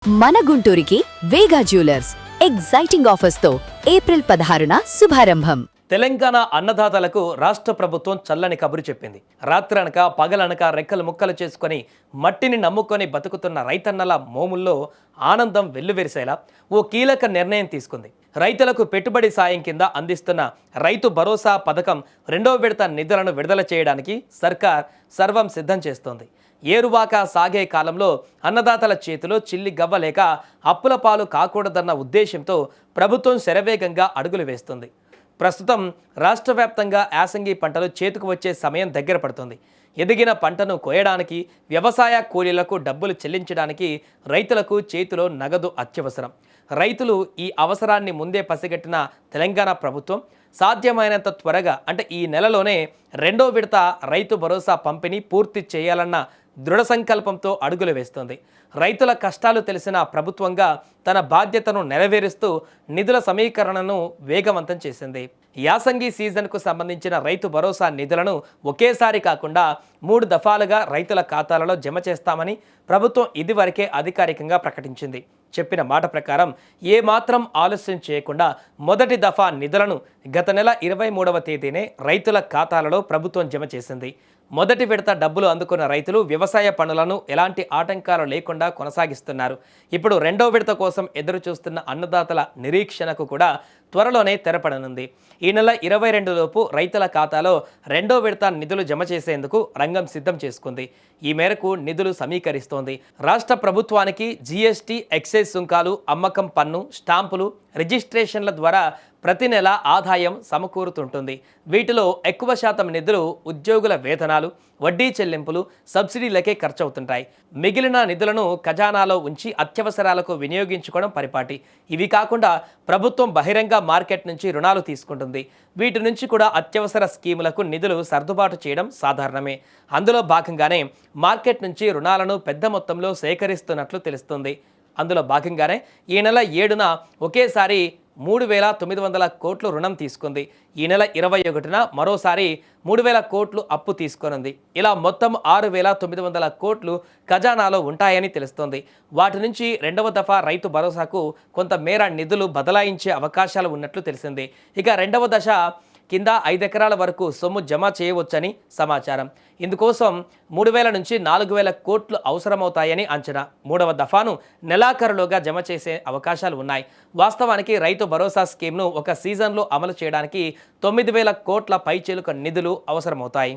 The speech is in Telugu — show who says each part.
Speaker 1: మన గుంటూరుకి వేగా జ్యువెలర్స్ ఎగ్జైటింగ్ ఆఫర్స్ తో ఏప్రిల్ 16న శుభారంభం.
Speaker 2: తెలంగాణ అన్నదాతలకు రాష్ట్ర ప్రభుత్వం చల్లని కబురు చెప్పింది. రాత్రనక పగలనక రెక్కలు ముక్కలు చేసుకొని మట్టిని నమ్ముకొని బతుకుతున్న రైతన్నల మోముల్లో ఆనందం వెల్లువెరిసేలా ఓ కీలక నిర్ణయం తీసుకుంది. రైతులకు పెట్టుబడి సాయం కింద అందిస్తున్న రైతు భరోసా పథకం రెండో విడత నిధులను విడుదల చేయడానికి సర్కార్ సర్వం సిద్ధం చేస్తోంది. ఏరువాక సాగే కాలంలో అన్నదాతల చేతిలో చిల్లి గవ్వలేక అప్పుల పాలు కాకూడదన్న ఉద్దేశంతో ప్రభుత్వం శరవేగంగా అడుగులు వేస్తుంది. ప్రస్తుతం రాష్ట్ర వ్యాప్తంగా యాసంగి పంటలు చేతికి వచ్చే సమయం దగ్గర పడుతుంది. ఎదిగిన పంటను కోయడానికి, వ్యవసాయ కూలీలకు డబ్బులు చెల్లించడానికి రైతులకు చేతిలో నగదు అత్యవసరం. రైతులు ఈ అవసరాన్ని ముందే పసిగట్టిన తెలంగాణ ప్రభుత్వం సాధ్యమైనంత త్వరగా అంటే ఈ నెలలోనే రెండో విడత రైతు భరోసా పంపిణీ పూర్తి చేయాలన్న దృఢ సంకల్పంతో అడుగులు వేస్తోంది. రైతుల కష్టాలు తెలిసిన ప్రభుత్వంగా తన బాధ్యతను నెరవేరుస్తూ నిధుల సమీకరణను వేగవంతం చేసింది. యాసంగి సీజన్కు సంబంధించిన రైతు భరోసా నిధులను ఒకేసారి కాకుండా 3 దఫాలుగా రైతుల ఖాతాలలో జమ చేస్తామని ప్రభుత్వం ఇదివరకే అధికారికంగా ప్రకటించింది. చెప్పిన మాట ప్రకారం ఏమాత్రం ఆలస్యం చేయకుండా మొదటి దఫా నిధులను గత నెల 23వ తేదీనే రైతుల ఖాతాలలో ప్రభుత్వం జమ చేసింది. మొదటి విడత డబ్బులు అందుకున్న రైతులు వ్యవసాయ పనులను ఎలాంటి ఆటంకాలు లేకుండా కొనసాగిస్తున్నారు. ఇప్పుడు రెండో విడత కోసం ఎదురు చూస్తున్న అన్నదాతల నిరీక్షణకు కూడా త్వరలోనే తెరపడనుంది. ఈ నెల 22 లోపు రైతుల ఖాతాలో రెండో విడత నిధులు జమ చేసేందుకు రంగం సిద్ధం చేసుకుంది. ఈ మేరకు నిధులు సమీకరిస్తోంది. రాష్ట్ర ప్రభుత్వానికి జీఎస్టీ, ఎక్సైజ్ సుంకాలు, అమ్మకం పన్ను, స్టాంపులు, రిజిస్ట్రేషన్ల ద్వారా ప్రతి నెల ఆదాయం సమకూరుతుంటుంది. వీటిలో ఎక్కువ శాతం నిధులు ఉద్యోగుల వేతనాలు, వడ్డీ చెల్లింపులు, సబ్సిడీలకే ఖర్చవుతుంటాయి. మిగిలిన నిధులను ఖజానాలో ఉంచి అత్యవసరాలకు వినియోగించుకోవడం పరిపాటి. ఇవి కాకుండా ప్రభుత్వం బహిరంగ మార్కెట్ నుంచి రుణాలు తీసుకుంటుంది. వీటి నుంచి కూడా అత్యవసర స్కీములకు నిధులు సర్దుబాటు చేయడం సాధారణమే. అందులో భాగంగానే మార్కెట్ నుంచి రుణాలను పెద్ద మొత్తంలో సేకరిస్తున్నట్లు తెలుస్తుంది. అందులో భాగంగానే ఈ నెల 7న ఒకేసారి 3,900 కోట్లు రుణం తీసుకుంది. ఈ నెల 21న మరోసారి 3,000 కోట్లు అప్పు తీసుకొనుంది. ఇలా మొత్తం 6,900 కోట్లు ఖజానాలో ఉంటాయని తెలుస్తోంది. వాటి నుంచి రెండవ దఫా రైతు భరోసాకు కొంత మేర నిధులు బదలాయించే అవకాశాలు ఉన్నట్లు తెలిసింది. ఇక రెండవ దశ కింద 5 ఎకరాల వరకు సొమ్ము జమ చేయవచ్చని సమాచారం. ఇందుకోసం 3,000 నుంచి 4,000 కోట్లు అవసరమవుతాయని అంచనా. మూడవ దఫాను నెలాఖరులోగా జమ చేసే అవకాశాలు ఉన్నాయి. వాస్తవానికి రైతు భరోసా స్కీమ్ను ఒక సీజన్లో అమలు చేయడానికి 9,000 కోట్ల పైచిలుక నిధులు అవసరమవుతాయి.